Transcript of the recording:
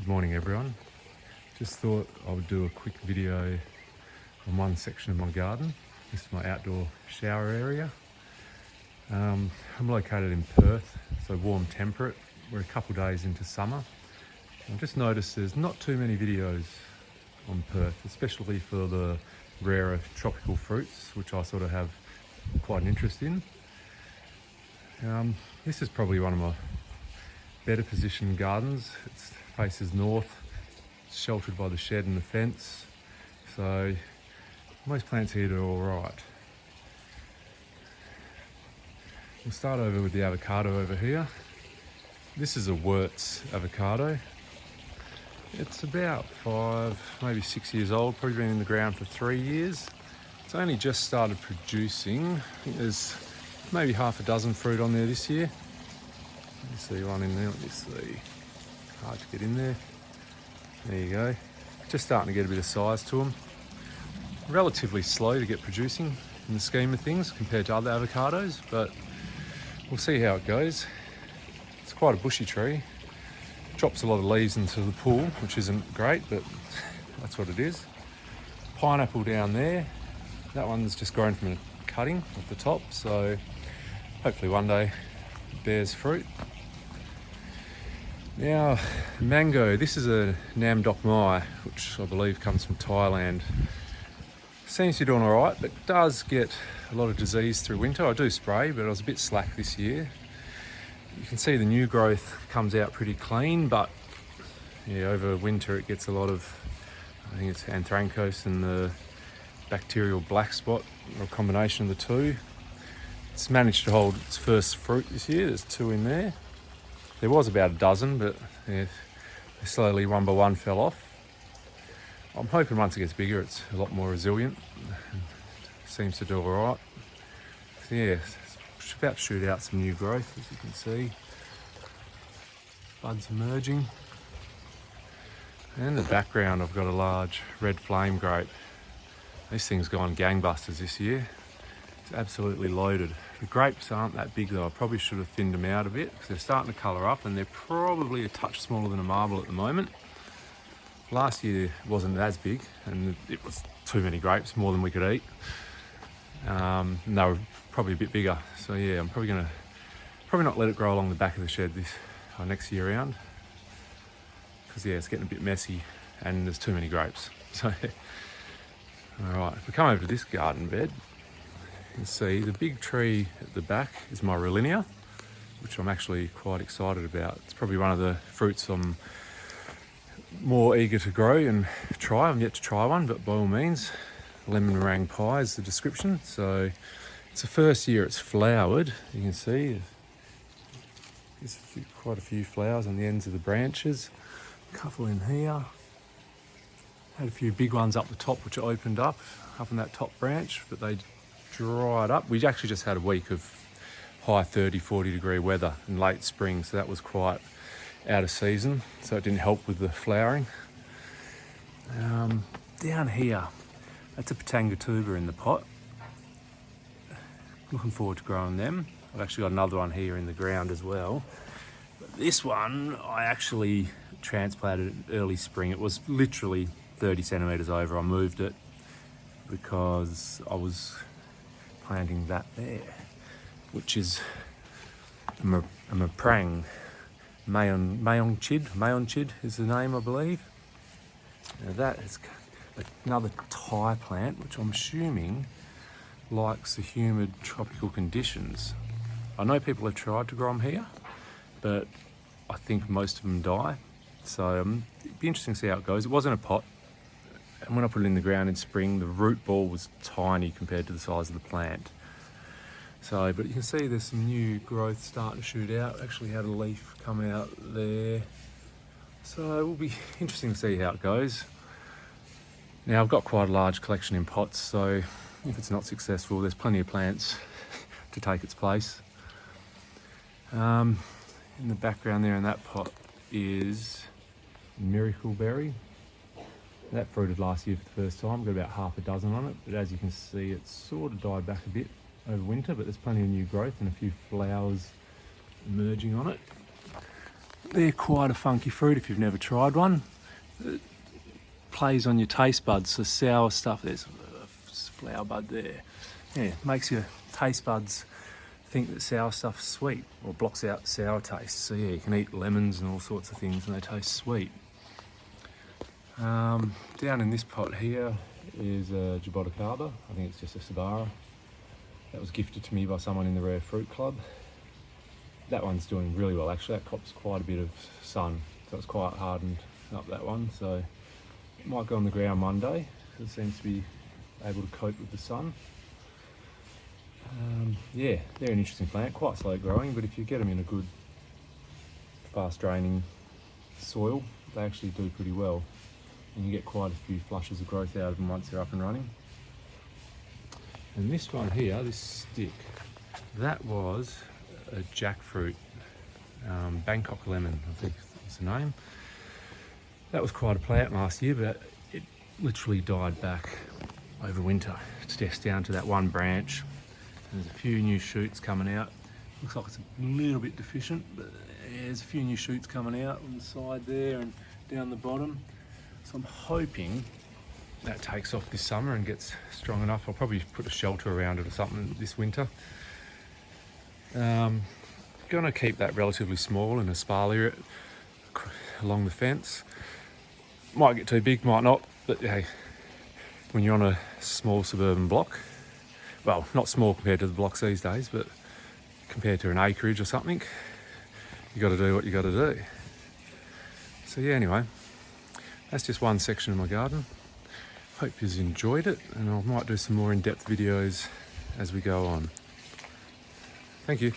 Good morning everyone. Just thought I would do a quick video on one section of my garden. This is my outdoor shower area. I'm located in Perth, so warm temperate. We're a couple days into summer. I've just noticed there's not too many videos on Perth, especially for the rarer tropical fruits, which I sort of have quite an interest in. This is probably one of my better positioned gardens. It faces north, it's sheltered by the shed and the fence, so most plants here are all right. We'll start over with the avocado over here. This is a Wurtz Avocado. It's about 5, maybe 6 years old, probably been in the ground for 3 years. It's only just started producing. I think there's maybe half a dozen fruit on there this year. Let me see one in there, let me see. Hard to get in there. There you go. Just starting to get a bit of size to them. Relatively slow to get producing in the scheme of things compared to other avocados, but we'll see how it goes. It's quite a bushy tree. Drops a lot of leaves into the pool, which isn't great, but that's what it is. Pineapple down there. That one's just grown from a cutting off the top, so hopefully one day it bears fruit. Now, mango. This is a Doc Mai, which I believe comes from Thailand. Seems to be doing all right, but does get a lot of disease through winter. I do spray, but I was a bit slack this year. You can see the new growth comes out pretty clean, but yeah, over winter it gets a lot of, I think it's anthracnose and the bacterial black spot, or a combination of the two. It's managed to hold its first fruit this year. There's 2 in there. There was about a dozen, but yeah, they slowly one by one fell off. I'm hoping once it gets bigger it's a lot more resilient. It seems to do all right. So yeah, it's about to shoot out some new growth, as you can see. Buds emerging. And in the background I've got a large red flame grape. This thing's gone gangbusters this year. It's absolutely loaded. The grapes aren't that big though. I probably should have thinned them out a bit because they're starting to colour up and they're probably a touch smaller than a marble at the moment. Last year it wasn't as big and it was too many grapes, more than we could eat. And they were probably a bit bigger. So yeah, I'm probably not let it grow along the back of the shed this next year round. Because yeah, it's getting a bit messy and there's too many grapes. So all right, if we come over to this garden bed, you can see the big tree at the back is my Rollinia, which I'm actually quite excited about. It's probably one of the fruits I'm more eager to grow and try. I'm yet to try one, but by all means, lemon meringue pie is the description. So it's the first year it's flowered. You can see there's quite a few flowers on the ends of the branches. A couple in here. Had a few big ones up the top which opened up in that top branch, but they dried up. We actually just had a week of high 30-40 degree weather in late spring, so that was quite out of season, so it didn't help with the flowering. Down here, that's a Pitangatuba in the pot. Looking forward to growing them. I've actually got another one here in the ground as well. But this one I actually transplanted early spring. It was literally 30 centimetres over. I moved it because I was planting that there, which is a Maprang. Mayongchid is the name, I believe. Now that is another Thai plant, which I'm assuming likes the humid tropical conditions. I know people have tried to grow them here, but I think most of them die. So it'd be interesting to see how it goes. It was in a pot, and when I put it in the ground in spring, the root ball was tiny compared to the size of the plant. So, but you can see there's some new growth starting to shoot out. Actually had a leaf come out there. So it will be interesting to see how it goes. Now I've got quite a large collection in pots, so if it's not successful, there's plenty of plants to take its place. In the background there in that pot is Miracle Berry. That fruited last year for the first time. Got about half a dozen on it, but as you can see, it's sort of died back a bit over winter, but there's plenty of new growth and a few flowers emerging on it. They're quite a funky fruit if you've never tried one. It plays on your taste buds, so sour stuff, there's a flower bud there. Yeah, makes your taste buds think that sour stuff's sweet, or blocks out sour taste. So yeah, you can eat lemons and all sorts of things and they taste sweet. Down in this pot here is a Jaboticaba. I think it's just a Sabara. That was gifted to me by someone in the Rare Fruit Club. That one's doing really well actually. That cops quite a bit of sun, so it's quite hardened up, that one. So it might go on the ground Monday because it seems to be able to cope with the sun. Yeah, they're an interesting plant, quite slow growing, but if you get them in a good fast draining soil, they actually do pretty well. And you get quite a few flushes of growth out of them once they're up and running. And this one here, this stick, that was a jackfruit, Bangkok Lemon, I think is the name. That was quite a plant last year, but it literally died back over winter. It's just down to that one branch. There's a few new shoots coming out. Looks like it's a little bit deficient, but there's a few new shoots coming out on the side there and down the bottom. So I'm hoping that takes off this summer and gets strong enough. I'll probably put a shelter around it or something this winter. Gonna keep that relatively small and espalier it along the fence. Might get too big, might not, but hey, when you're on a small suburban block, well, not small compared to the blocks these days, but compared to an acreage or something, you got to do what you got to do. So yeah, anyway, that's just one section of my garden. Hope you've enjoyed it, and I might do some more in-depth videos as we go on. Thank you.